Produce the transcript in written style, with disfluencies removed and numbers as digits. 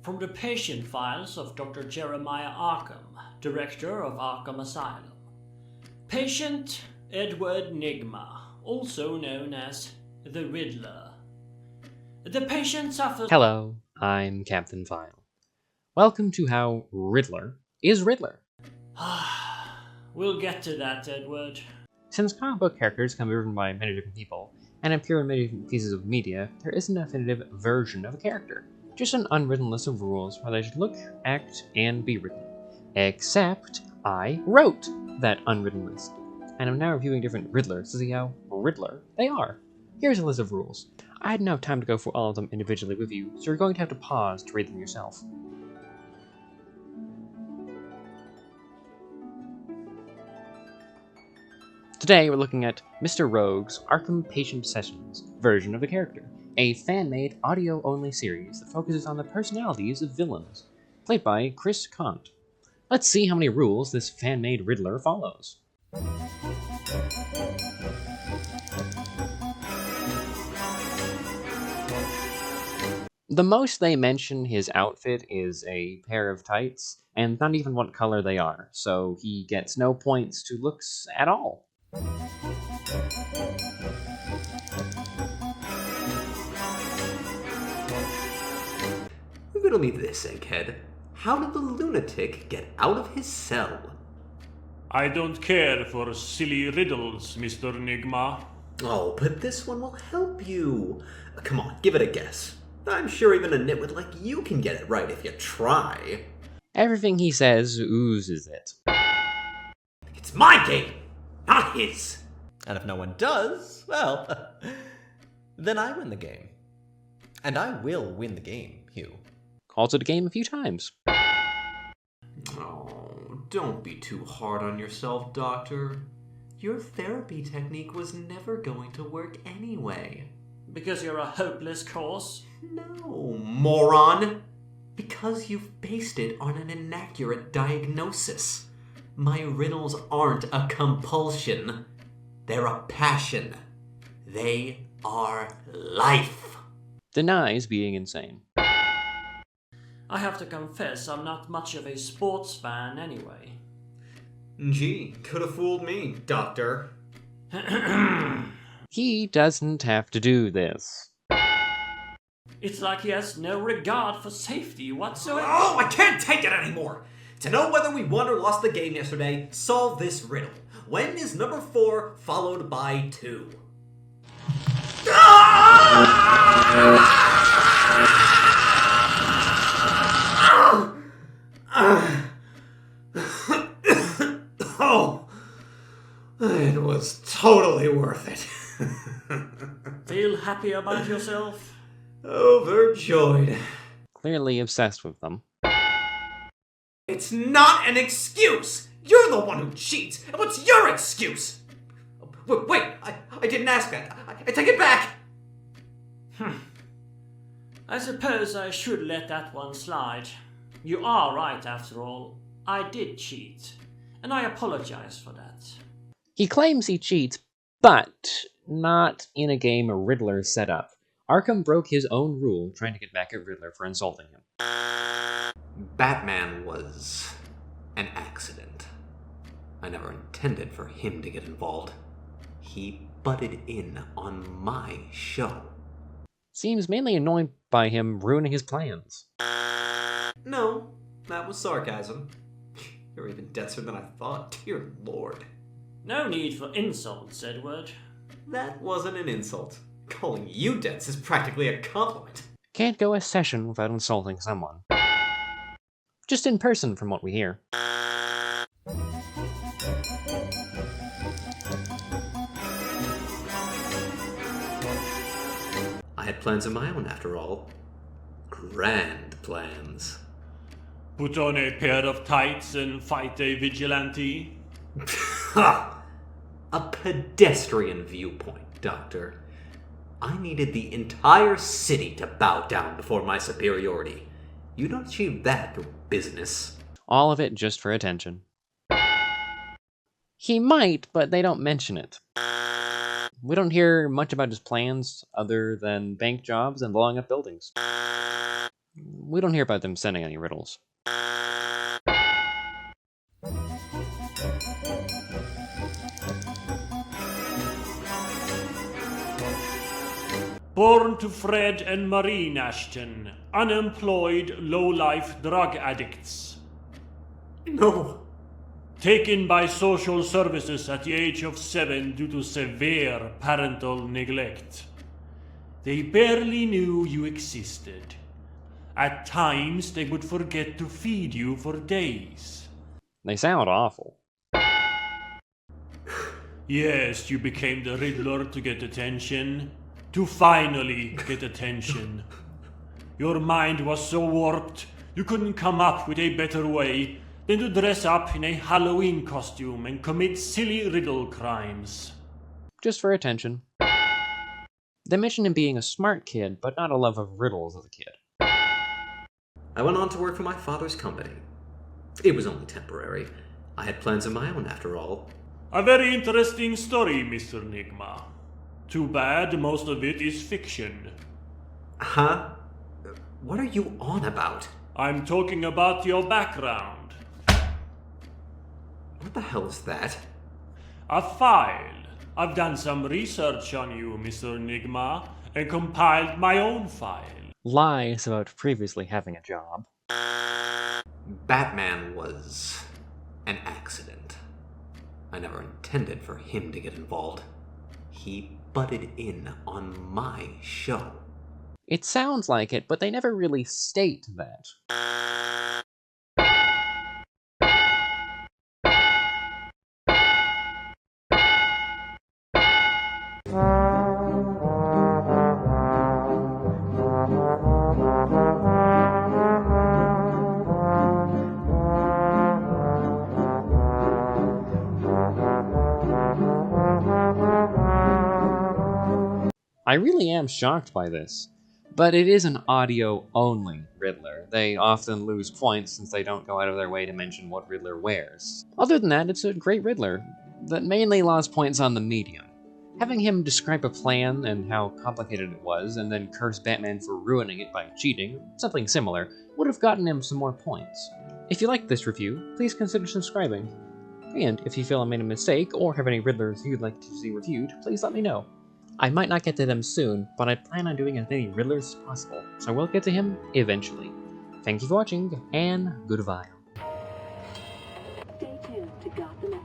From the patient files of Dr. Jeremiah Arkham, director of Arkham Asylum. Patient Edward Nigma, also known as the Riddler. The patient suffers... Hello, I'm Captain File. Welcome to how Riddler is Riddler. We'll get to that, Edward. Since comic book characters can be written by many different people, and appear in many different pieces of media, there isn't a definitive version of a character. Just an unwritten list of rules for how they should look, act, and be written. Except, I wrote that unwritten list, and I'm now reviewing different Riddlers to see how Riddler they are. Here's a list of rules. I didn't have time to go through all of them individually with you, so you're going to have to pause to read them yourself. Today we're looking at Mr. Rogue's Arkham Patient Sessions version of the character, a fan-made audio-only series that focuses on the personalities of villains, played by Chris Kant. Let's see how many rules this fan-made Riddler follows. The most they mention his outfit is a pair of tights, and not even what color they are, so he gets no points to looks at all. Riddle me this, Egghead. How did the lunatic get out of his cell? I don't care for silly riddles, Mr. Nigma. Oh, but this one will help you. Come on, give it a guess. I'm sure even a nitwit like you can get it right if you try. Everything he says oozes it. It's my game, not his. And if no one does, well, then I win the game. And I will win the game, Hugh. Calls it a game a few times. Oh, don't be too hard on yourself, Doctor. Your therapy technique was never going to work anyway. Because you're a hopeless cause? No, moron! Because you've based it on an inaccurate diagnosis. My riddles aren't a compulsion. They're a passion. They are life. Denies being insane. I have to confess I'm not much of a sports fan anyway. Gee, could have fooled me, Doctor. He doesn't have to do this. It's like he has no regard for safety whatsoever. Oh, I can't take it anymore! To know whether we won or lost the game yesterday, solve this riddle. When is number 4 followed by 2? Oh, it was totally worth it. Feel happy about yourself? Overjoyed. Clearly obsessed with them. It's not an excuse! You're the one who cheats! And what's your excuse? Wait, I didn't ask that. I take it back! I suppose I should let that one slide. You are right, after all. I did cheat, and I apologize for that. He claims he cheats, but not in a game Riddler set up. Arkham broke his own rule trying to get back at Riddler for insulting him. Batman was an accident. I never intended for him to get involved. He butted in on my show. Seems mainly annoyed by him ruining his plans. No, that was sarcasm. You're even denser than I thought, dear lord. No need for insults, Edward. That wasn't an insult. Calling you dense is practically a compliment. Can't go a session without insulting someone. Just in person, from what we hear. I had plans of my own, after all. Grand plans. Put on a pair of tights and fight a vigilante. Ha! A pedestrian viewpoint, Doctor. I needed the entire city to bow down before my superiority. You don't achieve that through business. All of it just for attention. He might, but they don't mention it. We don't hear much about his plans other than bank jobs and blowing up buildings. We don't hear about them sending any riddles. Born to Fred and Maureen Ashton, unemployed, low-life drug addicts. No. Taken by social services at the age of 7 due to severe parental neglect. They barely knew you existed. At times, they would forget to feed you for days. They sound awful. Yes, you became the Riddler to get attention. To finally get attention. Your mind was so warped, you couldn't come up with a better way than to dress up in a Halloween costume and commit silly riddle crimes. Just for attention. They mention him being a smart kid, but not a love of riddles as a kid. I went on to work for my father's company. It was only temporary. I had plans of my own, after all. A very interesting story, Mr. Nigma. Too bad most of it is fiction. Huh? What are you on about? I'm talking about your background. What the hell is that? A file. I've done some research on you, Mr. Nigma, and compiled my own file. Lies about previously having a job. Batman was an accident. I never intended for him to get involved. He butted in on my show. It sounds like it, but they never really state that. I really am shocked by this, but it is an audio-only Riddler. They often lose points since they don't go out of their way to mention what Riddler wears. Other than that, it's a great Riddler that mainly lost points on the medium. Having him describe a plan and how complicated it was, and then curse Batman for ruining it by cheating, something similar, would have gotten him some more points. If you liked this review, please consider subscribing. And if you feel I made a mistake, or have any Riddlers you'd like to see reviewed, please let me know. I might not get to them soon, but I plan on doing as many Riddlers as possible, so I will get to him eventually. Thank you for watching, and goodbye. Stay tuned to Gotham